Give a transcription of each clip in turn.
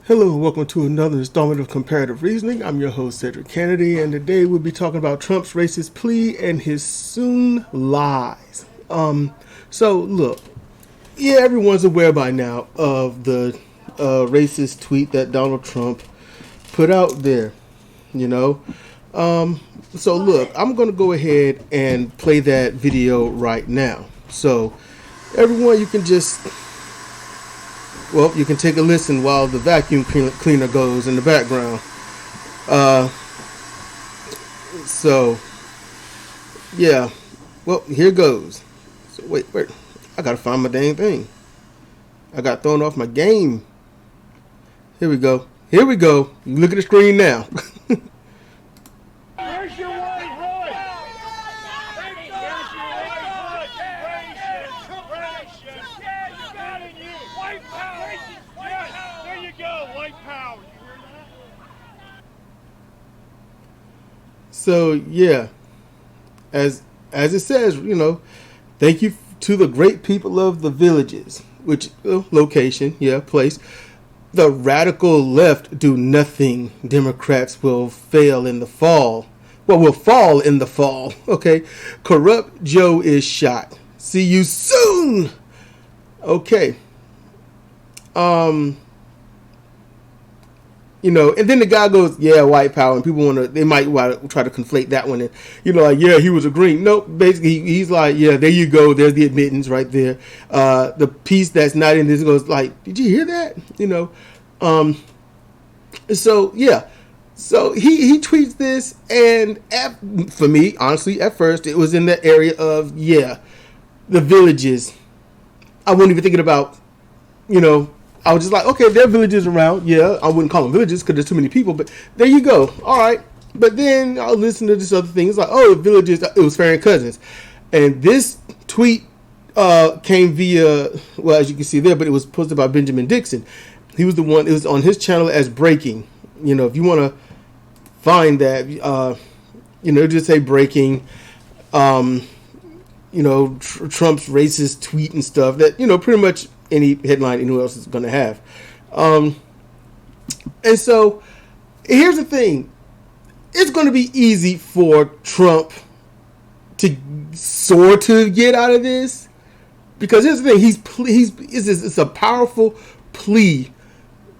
Hello, welcome to another installment of Comparative Reasoning. I'm your host, Cedric Kennedy, and today we'll be talking about Trump's racist plea and his soon lies. So look, yeah, everyone's aware by now of the racist tweet that Donald Trump put out there, you know. So look, I'm going to go ahead and play that video right now. So everyone, you can take a listen while the vacuum cleaner goes in the background. So, yeah. Well, here goes. So, wait. I gotta find my dang thing. I got thrown off my game. Here we go. Look at the screen now. Where's your white hood? Where's your white hood? Racist. Yeah, you got it, you. White power. Yeah, there you go. White power. You hear that? So, yeah. As it says, thank you to the great people of the villages, which location, place. The radical left do nothing. Democrats will fail in the fall. Well, will fall in the fall. Okay. Corrupt Joe is shot. See you soon. Okay. And then the guy goes, yeah, white power, and people they might try to conflate that one, and yeah, he was agreeing. Nope, basically he's like, yeah, there you go, there's the admittance right there. The piece that's not in this goes like, did you hear that? So yeah, so he tweets this, and for me, honestly, at first it was in the area of the villages. I wasn't even thinking about, I was just like, okay, there are villages around. Yeah, I wouldn't call them villages because there's too many people, but there you go. All right. But then I'll listen to this other thing. It's like, oh, villages, it was Farron Cousins. And this tweet came via, well, as you can see there, but it was posted by Benjamin Dixon. He was the one, it was on his channel as breaking. If you want to find that, just say breaking, Trump's racist tweet and stuff that, pretty much any headline anyone else is going to have. And so here's the thing. It's going to be easy for Trump to sort of get out of this, because here's the thing. It's a powerful plea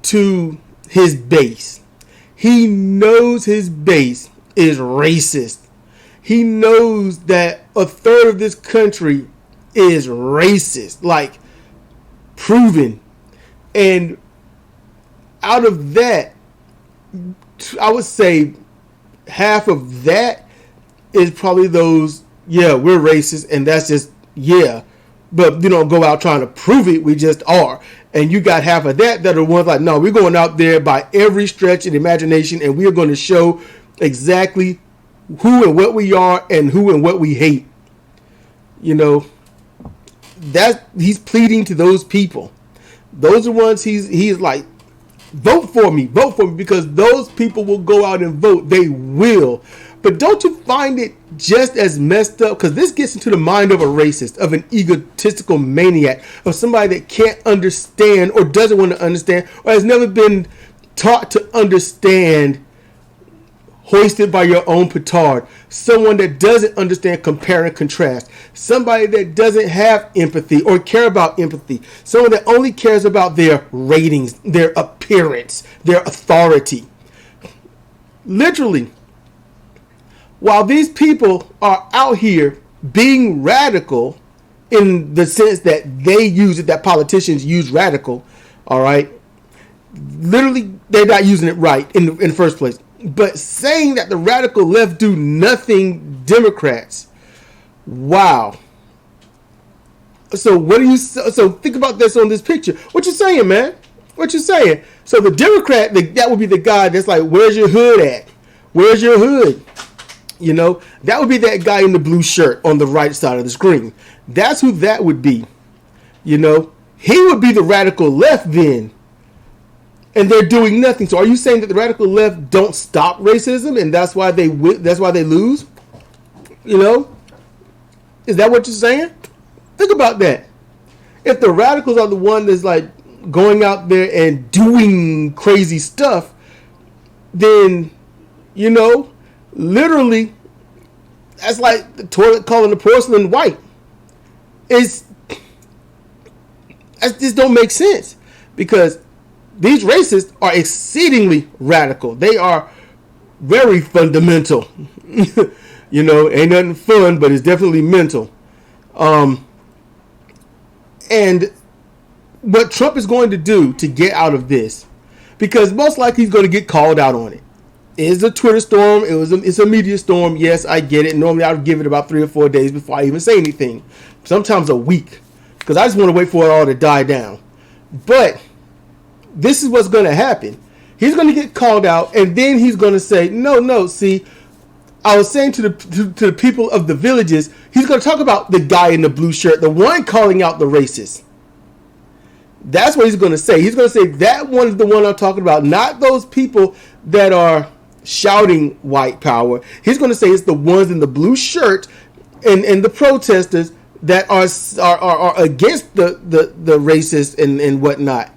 to his base. He knows his base is racist. He knows that a third of this country is racist. Like, proven. And out of that, I would say half of that is probably those, yeah, we're racist, and that's just, yeah. But you don't go out trying to prove it, we just are. And you got half of that are ones like, no, we're going out there by every stretch of the imagination, and we're going to show exactly who and what we are and who and what we hate. That he's pleading to those people. Those are ones he's like, vote for me, because those people will go out and vote. They will. But don't you find it just as messed up? Because this gets into the mind of a racist, of an egotistical maniac, of somebody that can't understand or doesn't want to understand or has never been taught to understand, hoisted by your own petard. Someone that doesn't understand compare and contrast. Somebody that doesn't have empathy or care about empathy. Someone that only cares about their ratings, their appearance, their authority. Literally, while these people are out here being radical in the sense that they use it, that politicians use radical, all right? Literally, they're not using it right in the first place. But saying that the radical left do nothing, Democrats. Wow. So think about this on this picture. What you saying, man? What you saying? So the Democrat, that would be the guy that's like, where's your hood at? Where's your hood? That would be that guy in the blue shirt on the right side of the screen. That's who that would be. He would be the radical left then. And they're doing nothing. So are you saying that the radical left don't stop racism and that's why they lose? Is that what you're saying? Think about that. If the radicals are the one that's like, going out there and doing crazy stuff, then, literally, that's like the toilet calling the porcelain white. That just don't make sense, because these racists are exceedingly radical. They are very fundamental. Ain't nothing fun, but it's definitely mental. And what Trump is going to do to get out of this, because most likely he's going to get called out on it. It's a Twitter storm. It's a media storm. Yes, I get it. Normally I would give it about 3 or 4 days before I even say anything. Sometimes a week, because I just want to wait for it all to die down. But this is what's going to happen. He's going to get called out, and then he's going to say, no, see, I was saying to the people of the villages, he's going to talk about the guy in the blue shirt, the one calling out the racists. That's what he's going to say. He's going to say that one is the one I'm talking about, not those people that are shouting white power. He's going to say it's the ones in the blue shirt and the protesters that are against the racists and whatnot.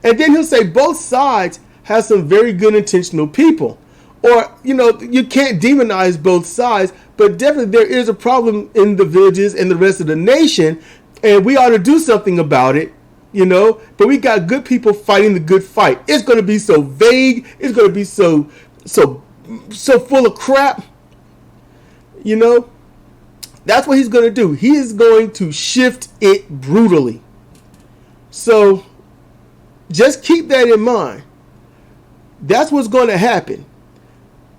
And then he'll say both sides have some very good intentional people. Or, you can't demonize both sides, but definitely there is a problem in the villages and the rest of the nation, and we ought to do something about it, But we got good people fighting the good fight. It's going to be so vague. It's going to be so full of crap. That's what he's going to do. He is going to shift it brutally. So just keep that in mind. That's what's going to happen.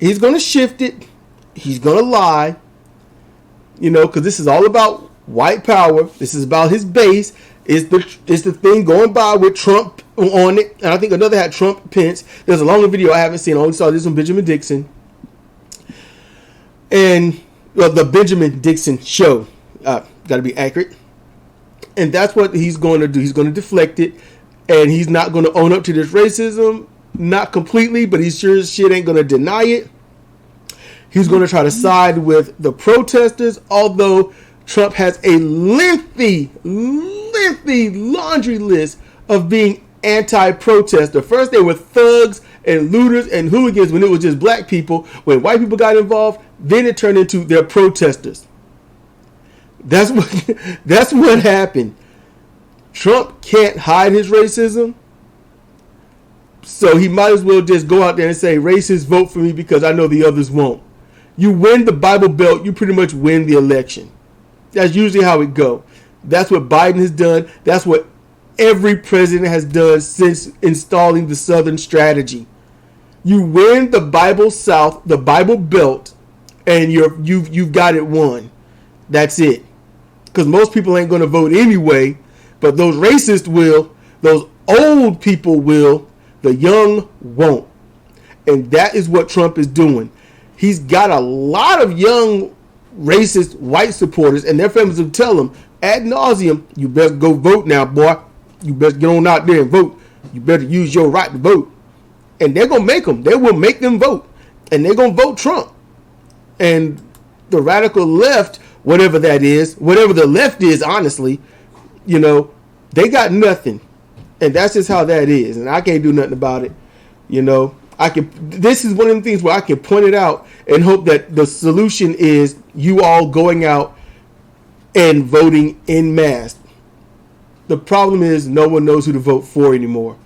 He's going to shift it. He's going to lie. Because this is all about white power. This is about his base. It's the thing going by with Trump on it. And I think another had Trump, Pence. There's a longer video I haven't seen. I only saw this on Benjamin Dixon. And the Benjamin Dixon show. Got to be accurate. And that's what he's going to do. He's going to deflect it. And he's not going to own up to this racism. Not completely, but he sure as shit ain't going to deny it. He's going to try to side with the protesters, although Trump has a lengthy laundry list of being anti-protester. First they were thugs and looters and hooligans when it was just black people. When white people got involved, then it turned into their protesters. That's what happened. Trump can't hide his racism. So he might as well just go out there and say, racists, vote for me because I know the others won't. You win the Bible Belt, you pretty much win the election. That's usually how it goes. That's what Biden has done. That's what every president has done since installing the Southern strategy. You win the Bible South, the Bible Belt, and you've got it won. That's it. Because most people ain't going to vote anyway, but those racists will. Those old people will. The young won't. And that is what Trump is doing. He's got a lot of young racist white supporters, and their families will tell them ad nauseum, you best go vote now, boy. You best get on out there and vote. You better use your right to vote. And they're going to make them. They will make them vote. And they're going to vote Trump. And the radical left, whatever that is, whatever the left is, honestly, they got nothing. And that's just how that is. And I can't do nothing about it. This is one of the things where I can point it out and hope that the solution is you all going out and voting en masse. The problem is no one knows who to vote for anymore.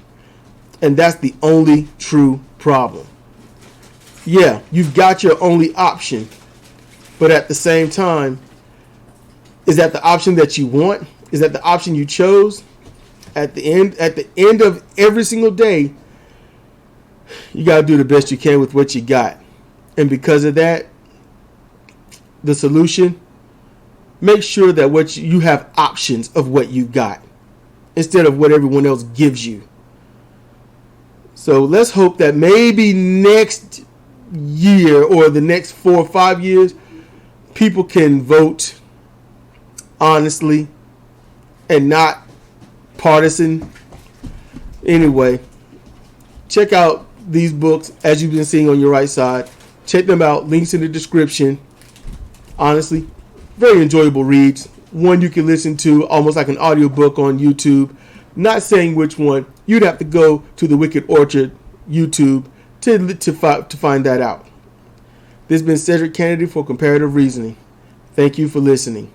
And that's the only true problem. Yeah, you've got your only option. But at the same time, is that the option that you want? Is that the option you chose? At the end of every single day, you got to do the best you can with what you got. And because of that, the solution, make sure that you have options of what you got instead of what everyone else gives you. So let's hope that maybe next year or the next 4 or 5 years, people can vote honestly and not partisan. Anyway, check out these books as you've been seeing on your right side. Check them out. Links in the description. Honestly, very enjoyable reads. One you can listen to almost like an audiobook on YouTube. Not saying which one. You'd have to go to the Wicked Orchard YouTube to find that out. This has been Cedric Kennedy for Comparative Reasoning. Thank you for listening.